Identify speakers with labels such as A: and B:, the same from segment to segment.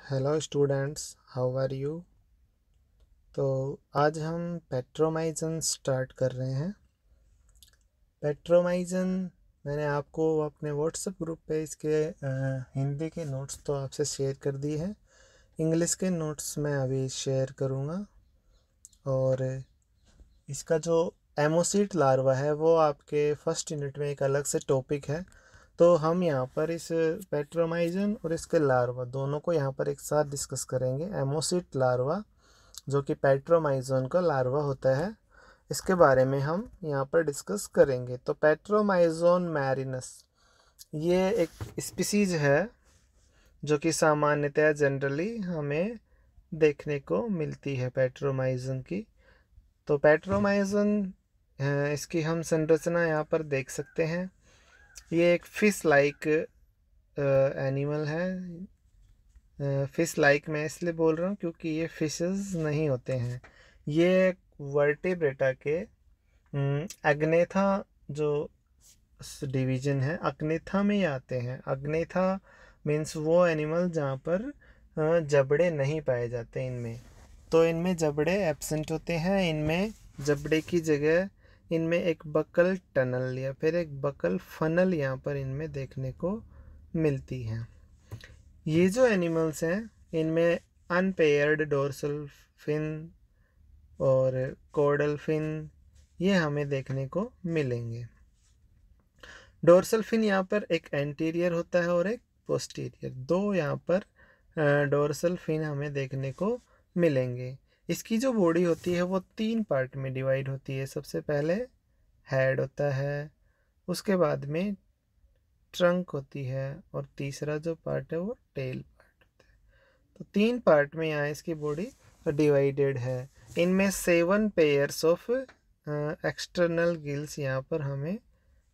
A: Hello students, how are you. तो आज हम पेट्रोमाइजन स्टार्ट कर रहे हैं। पेट्रोमाइजन मैंने आपको अपने व्हाट्सएप ग्रुप पे इसके हिंदी के नोट्स तो आपसे शेयर कर दिए हैं। इंग्लिश के नोट्स मैं अभी शेयर करूँगा। और इसका जो एमोसीट लार्वा है वो आपके फर्स्ट यूनिट में एक अलग से टॉपिक है। तो हम यहाँ पर इस पेट्रोमाइजन और इसके लार्वा दोनों को यहाँ पर एक साथ डिस्कस करेंगे। एमोसीट लार्वा जो कि पेट्रोमाइजोन का लार्वा होता है, इसके बारे में हम यहाँ पर डिस्कस करेंगे। तो पेट्रोमाइजोन मैरिनस ये एक स्पीसीज है जो कि सामान्यतः जनरली हमें देखने को मिलती है पेट्रोमाइजन की। तो पेट्रोमाइजन इसकी हम संरचना यहाँ पर देख सकते हैं। ये एक फिश लाइक एनिमल है। फिश लाइक मैं इसलिए बोल रहा हूँ क्योंकि ये फिशेस नहीं होते हैं। ये वर्टेब्रेटा के अग्नेथा जो डिवीजन है, अग्नेथा में ही आते हैं। अग्नेथा मीन्स वो एनिमल जहाँ पर जबड़े नहीं पाए जाते इनमें। तो इनमें जबड़े एब्सेंट होते हैं। इनमें जबड़े की जगह इनमें एक बकल टनल या फिर एक बकल फनल यहाँ पर इनमें देखने को मिलती है। ये जो एनिमल्स हैं इनमें अनपेयर्ड डोर्सल फिन और कॉर्डल फिन ये हमें देखने को मिलेंगे। डोर्सल फिन यहाँ पर एक एंटीरियर होता है और एक पोस्टीरियर, दो यहाँ पर डोर्सल फिन हमें देखने को मिलेंगे। इसकी जो बॉडी होती है वो 3 पार्ट में डिवाइड होती है। सबसे पहले हेड होता है, उसके बाद में ट्रंक होती है और तीसरा जो पार्ट है वो टेल पार्ट होता है। तो 3 पार्ट में यहाँ इसकी बॉडी डिवाइडेड है। इनमें 7 पेयर्स ऑफ एक्सटर्नल गिल्स यहाँ पर हमें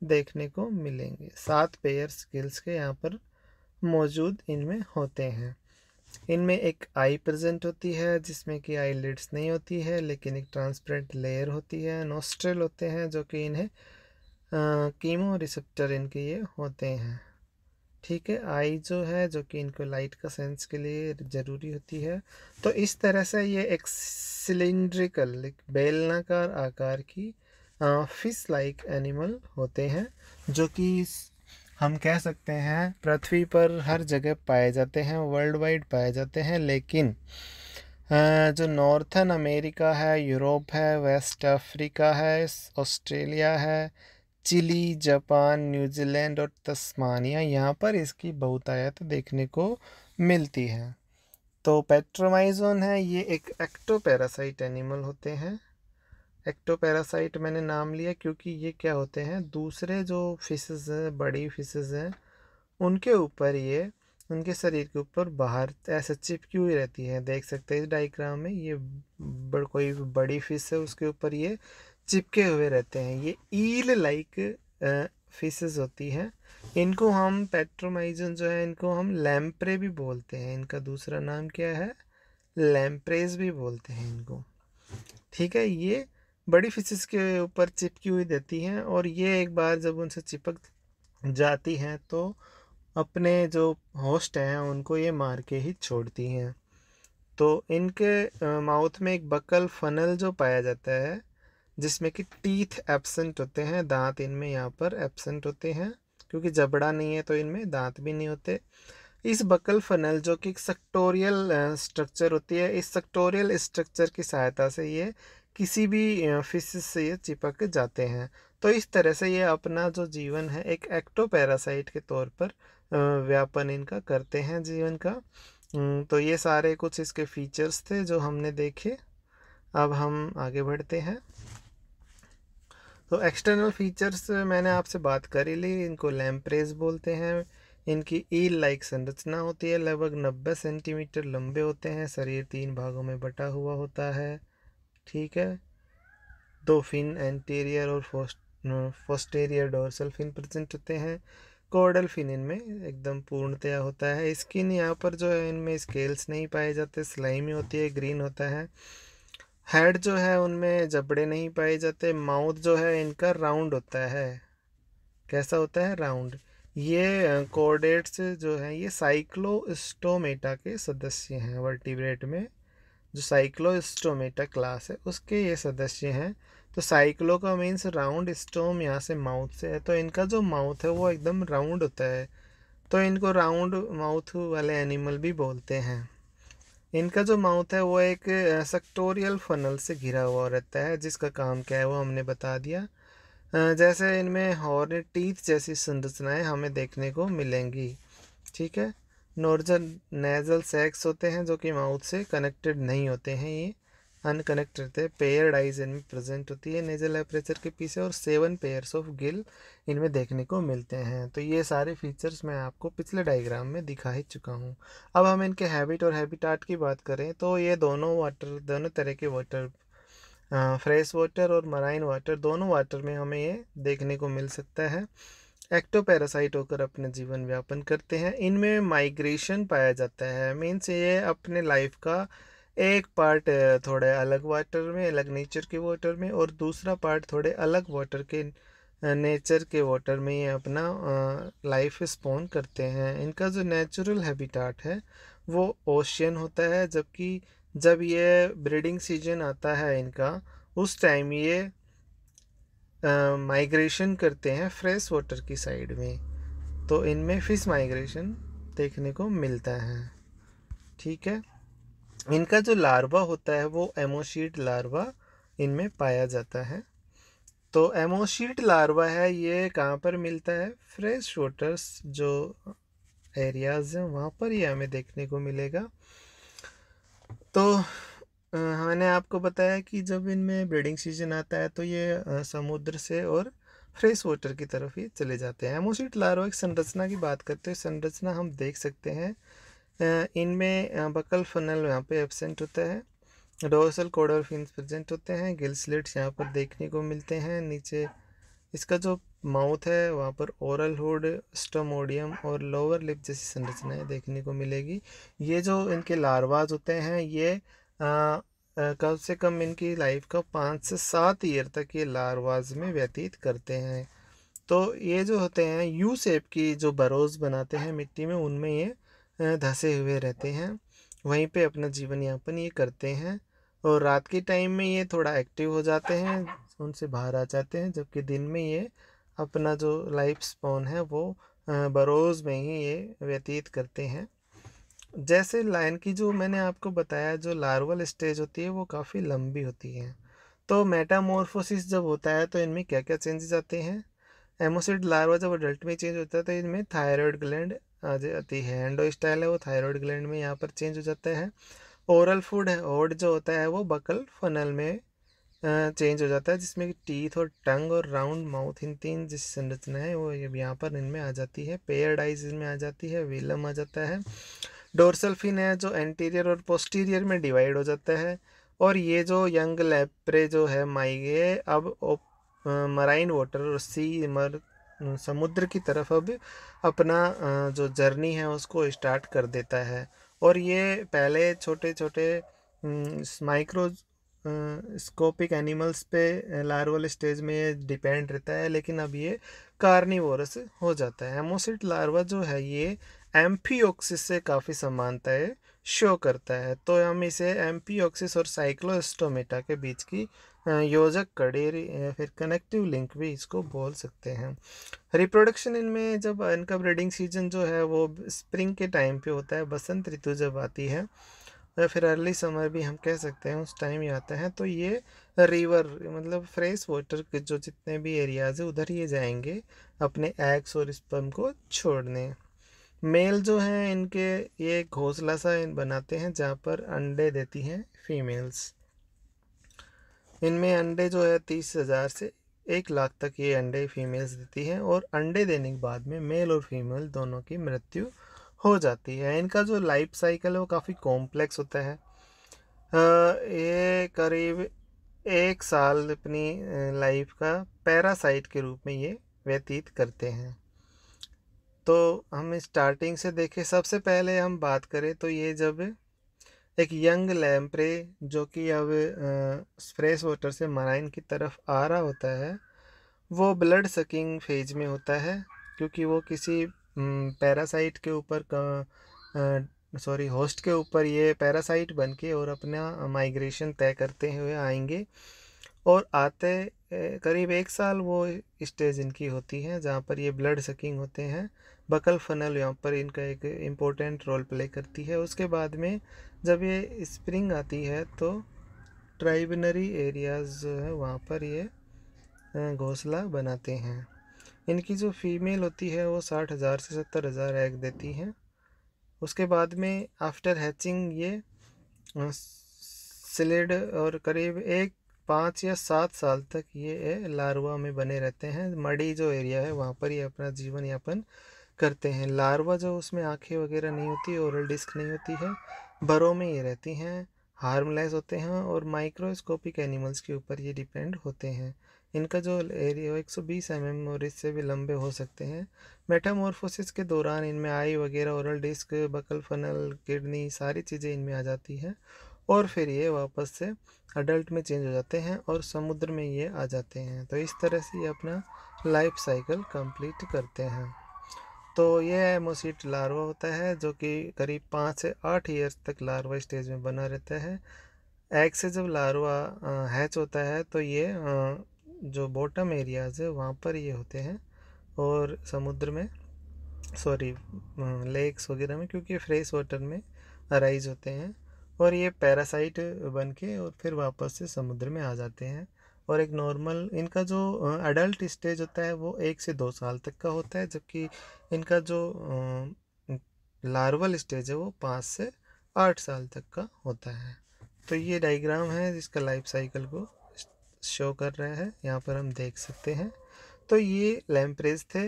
A: देखने को मिलेंगे। 7 पेयर्स गिल्स के यहाँ पर मौजूद इनमें होते हैं। इनमें एक आई प्रेजेंट होती है जिसमें कि आई लिड्स नहीं होती है, लेकिन एक ट्रांसपेरेंट लेयर होती है। नोस्ट्रल होते हैं जो कि इन्हें कीमो रिसेप्टर इनके ये होते हैं। ठीक है, आई जो है जो कि इनको लाइट का सेंस के लिए ज़रूरी होती है। तो इस तरह से ये एक सिलिंड्रिकल बेलनाकार आकार की फिश लाइक एनिमल होते हैं जो कि हम कह सकते हैं पृथ्वी पर हर जगह पाए जाते हैं, वर्ल्ड वाइड पाए जाते हैं। लेकिन जो नॉर्थन अमेरिका है, यूरोप है, वेस्ट अफ्रीका है, ऑस्ट्रेलिया है, चिली, जापान, न्यूजीलैंड और तस्मानिया, यहाँ पर इसकी बहुतायत देखने को मिलती है। तो पेट्रोमाइजोन है ये एक एक्टोपैरासाइट एनिमल होते हैं। एक्टोपैरासाइट मैंने नाम लिया क्योंकि ये क्या होते हैं, दूसरे जो फिशेस हैं, बड़ी फिशेस हैं, उनके ऊपर ये उनके शरीर के ऊपर बाहर ऐसे चिपकी हुई रहती है। देख सकते हैं इस डायग्राम में, ये कोई बड़ी फिश है उसके ऊपर ये चिपके हुए रहते हैं। ये ईल लाइक फिशेस होती हैं। इनको हम पेट्रोमाइजन जो है इनको हम लैम्प्रे भी बोलते हैं। इनका दूसरा नाम क्या है, लैम्प्रेज भी बोलते हैं इनको। ठीक है, ये बड़ी फिशेस के ऊपर चिपकी हुई रहती हैं और ये एक बार जब उनसे चिपक जाती हैं तो अपने जो होस्ट हैं उनको ये मार के ही छोड़ती हैं। तो इनके माउथ में एक बकल फनल जो पाया जाता है जिसमें कि टीथ एब्सेंट होते हैं, दांत इनमें यहाँ पर एब्सेंट होते हैं क्योंकि जबड़ा नहीं है तो इनमें दांत भी नहीं होते। इस बकल फनल जो कि सेक्टोरियल स्ट्रक्चर होती है, इस सेक्टोरियल स्ट्रक्चर की सहायता से ये किसी भी फिश से ये चिपक जाते हैं। तो इस तरह से ये अपना जो जीवन है एक एक्टोपैरासाइट के तौर पर व्यापन इनका करते हैं जीवन का। तो ये सारे कुछ इसके फीचर्स थे जो हमने देखे। अब हम आगे बढ़ते हैं। तो एक्सटर्नल फीचर्स मैंने आपसे बात कर ही ली। इनको लैम्प्रेज बोलते हैं। इनकी ईल लाइक संरचना होती है, लगभग 90 सेंटीमीटर लंबे होते हैं, शरीर 3 भागों में बटा हुआ होता है। ठीक है, 2 फिन एंटीरियर और पोस्टीरियर डोर्सल फिन प्रेजेंट होते हैं। कॉर्डल फिन इनमें एकदम पूर्णतया होता है। स्किन यहाँ पर जो है इनमें स्केल्स नहीं पाए जाते, स्लाइमी होती है, ग्रीन होता है। हेड जो है उनमें जबड़े नहीं पाए जाते। माउथ जो है इनका राउंड होता है। कैसा होता है, राउंड। ये कॉर्डेट्स जो हैं ये साइक्लोस्टोमेटा के सदस्य हैं। वर्टिब्रेट में जो साइक्लोस्टोमेटा क्लास है उसके ये सदस्य हैं। तो साइक्लो का मीन्स राउंड, स्टोम यहाँ से माउथ से है, तो इनका जो माउथ है वो एकदम राउंड होता है, तो इनको राउंड माउथ वाले एनिमल भी बोलते हैं। इनका जो माउथ है वो एक सेक्टोरियल फनल से घिरा हुआ रहता है, जिसका काम क्या है वो हमने बता दिया। जैसे इनमें हॉर्न टीथ जैसी संरचनाएं हमें देखने को मिलेंगी। ठीक है। नॉर्जल नेजल सैक्स होते हैं जो कि माउथ से कनेक्टेड नहीं होते हैं, ये अनकनेक्ट रहते हैं। पेयर्ड आइज इनमें प्रेजेंट होती है नेजल एपरेचर के पीछे, और 7 पेयर्स ऑफ गिल इनमें देखने को मिलते हैं। तो ये सारे फीचर्स मैं आपको पिछले डायग्राम में दिखा ही चुका हूँ। अब हम इनके हैबिट और हैबिटाट की बात करें तो ये दोनों तरह के वाटर, फ्रेश वाटर और मराइन वाटर, दोनों वाटर में हमें ये देखने को मिल सकता है। एक्टोपैरासाइट होकर अपने जीवन व्यापन करते हैं। इनमें माइग्रेशन पाया जाता है, मीन्स ये अपने लाइफ का एक पार्ट थोड़े अलग वाटर में, अलग नेचर के वाटर में, और दूसरा पार्ट थोड़े अलग वाटर के नेचर के वाटर में ये अपना लाइफ स्पॉन करते हैं। इनका जो नेचुरल हैबिटाट है वो ओशियन होता है, जबकि जब ये ब्रीडिंग सीजन आता है इनका, उस टाइम ये माइग्रेशन करते हैं फ्रेश वाटर की साइड में। तो इनमें फिश माइग्रेशन देखने को मिलता है। ठीक है। इनका जो लार्वा होता है वो एमोशीट लार्वा इनमें पाया जाता है। तो एमोशीट लार्वा है ये कहाँ पर मिलता है? फ्रेश वाटर्स जो एरियाज हैं वहाँ पर ये हमें देखने को मिलेगा। तो मैंने आपको बताया कि जब इनमें ब्रीडिंग सीजन आता है तो ये समुद्र से और फ्रेश वाटर की तरफ ही चले जाते हैं। एमोसीट लार्वा की संरचना की बात करते हैं, संरचना हम देख सकते हैं। इनमें बकल फनल यहाँ पे एब्सेंट होता है, डोर्सल कॉर्डल फिन्स प्रेजेंट होते हैं, गिल स्लिट्स यहाँ पर देखने को मिलते हैं। नीचे इसका जो माउथ है वहाँ पर ओरल हुड, स्टोमोडियम और लोअर लिप जैसी संरचनाएं देखने को मिलेगी। ये जो इनके लार्वाज होते हैं ये कम से कम इनकी लाइफ का 5 से 7 ईयर तक ये लार्वाज में व्यतीत करते हैं। तो ये जो होते हैं यू शेप की जो बरोज बनाते हैं मिट्टी में, उनमें ये धंसे हुए रहते हैं, वहीं पे अपना जीवन यापन ये करते हैं। और रात के टाइम में ये थोड़ा एक्टिव हो जाते हैं, उनसे बाहर आ जाते हैं, जबकि दिन में ये अपना जो लाइफ स्पॉन है वो बरोज में ही ये व्यतीत करते हैं। जैसे लायन की जो मैंने आपको बताया जो लार्वल स्टेज होती है वो काफ़ी लंबी होती है। तो मेटामॉर्फोसिस जब होता है तो इनमें क्या क्या चेंजेस आते हैं? एमोसिड लार्वा जब अडल्ट में चेंज होता है तो इनमें थायराइड ग्लैंड आ जाती है। एंडोस्टाइल है वो थायराइड ग्लैंड में यहाँ पर चेंज हो जाता है। ओरल फूड है, ओड जो होता है वो बकल फनल में चेंज हो जाता है, जिसमें कि टीथ और टंग और राउंड माउथ, इन तीन जिस संरचना है वो यहाँ पर इनमें आ जाती है। पेयर्ड आइज इनमें आ जाती है, वेलम आ जाता है। डोर्सल फिन है जो एंटीरियर और पोस्टीरियर में डिवाइड हो जाता है। और ये जो यंग लेप्रे जो है माइगे अब मराइन वाटर और समुद्र की तरफ अब अपना जो जर्नी है उसको स्टार्ट कर देता है। और ये पहले छोटे छोटे माइक्रो स्कोपिक एनिमल्स पे लार्वल स्टेज में ये डिपेंड रहता है, लेकिन अब ये कार्निवोरस हो जाता है। हेमोसिट लार्वा जो है ये एम्फियोक्सिस से काफ़ी समानताएं शो करता है। तो हम इसे एम्फियोक्सिस और साइक्लोस्टोमेटा के बीच की योजक कड़ी या फिर कनेक्टिव लिंक भी इसको बोल सकते हैं। रिप्रोडक्शन इनमें जब इनका ब्रीडिंग सीजन जो है वो स्प्रिंग के टाइम पे होता है, बसंत ऋतु जब आती है या फिर अर्ली समर भी हम कह सकते हैं, उस टाइम ही आता है। तो ये रिवर मतलब फ्रेश वाटर के जो जितने भी एरियाज है उधर ये जाएंगे अपने एग्स और स्पर्म को छोड़ने। मेल जो हैं इनके ये घोंसला सा बनाते हैं जहाँ पर अंडे देती हैं फीमेल्स। इनमें अंडे जो है 30,000 से 1 लाख तक ये अंडे फीमेल्स देती हैं, और अंडे देने के बाद में मेल और फीमेल दोनों की मृत्यु हो जाती है। इनका जो लाइफ साइकिल है वो काफ़ी कॉम्प्लेक्स होता है। ये करीब 1 साल अपनी लाइफ का पैरासाइट के रूप में ये व्यतीत करते हैं। तो हम स्टार्टिंग से देखें, सबसे पहले हम बात करें तो ये जब एक यंग लैम्प्रे जो कि अब फ्रेश वाटर से मराइन की तरफ आ रहा होता है, वो ब्लड सकिंग फेज में होता है। क्योंकि वो किसी पैरासाइट के ऊपर होस्ट के ऊपर ये पैरासाइट बन के और अपना माइग्रेशन तय करते हुए आएंगे। और आते करीब 1 साल वो स्टेज इनकी होती है जहाँ पर ये ब्लड सकिंग होते हैं। बकल फनल यहाँ पर इनका एक इम्पोर्टेंट रोल प्ले करती है। उसके बाद में जब ये स्प्रिंग आती है तो ट्राइबनरी एरियाज़ जो है वहाँ पर ये घोंसला बनाते हैं। इनकी जो फीमेल होती है वो 60,000 से 70,000 एग देती हैं। उसके बाद में आफ्टर हैचिंग ये सिलिड और करीब 5 या 7 साल तक ये लार्वा में बने रहते हैं। मडी जो एरिया है वहाँ पर ये अपना जीवन यापन करते हैं। लार्वा जो उसमें आँखें वगैरह नहीं होती, ओरल डिस्क नहीं होती है, बरों में ये रहती हैं, हार्मलेस होते हैं और माइक्रोस्कोपिक एनिमल्स के ऊपर ये डिपेंड होते हैं। इनका जो एरिया 120 mm और इससे भी लंबे हो सकते हैं। मेटामॉर्फोसिस के दौरान इनमें आई वगैरह, oral disc, buccal funnel, kidney, सारी चीज़ें इनमें आ जाती हैं और फिर ये वापस से अडल्ट में चेंज हो जाते हैं और समुद्र में ये आ जाते हैं। तो इस तरह से ये अपना लाइफ साइकिल कंप्लीट करते हैं। तो ये एमोसिट लार्वा होता है जो कि करीब 5 से 8 ईयर्स तक लार्वा स्टेज में बना रहता है। एग से जब लार्वा हैच होता है तो ये जो बॉटम एरियाज़ है वहाँ पर ये होते हैं और समुद्र में लेक्स वगैरह में, क्योंकि फ्रेश वाटर में अराइज होते हैं और ये पैरासाइट बन के और फिर वापस से समुद्र में आ जाते हैं। और एक नॉर्मल इनका जो अडल्ट स्टेज होता है वो 1 से 2 साल तक का होता है, जबकि इनका जो लार्वल स्टेज है वो 5 से 8 साल तक का होता है। तो ये डायग्राम है जिसका लाइफ साइकिल को शो कर रहा है, यहाँ पर हम देख सकते हैं। तो ये लैम्प्रेज थे।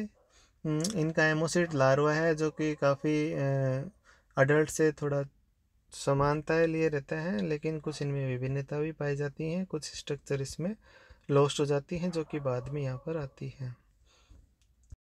A: इनका एमोसिड लार्वा है जो कि काफ़ी अडल्ट से थोड़ा समानताएं लिए रहता है, लेकिन कुछ इनमें विभिन्नता भी पाई जाती हैं। कुछ स्ट्रक्चर इसमें लॉस्ट हो जाती हैं जो कि बाद में यहाँ पर आती हैं।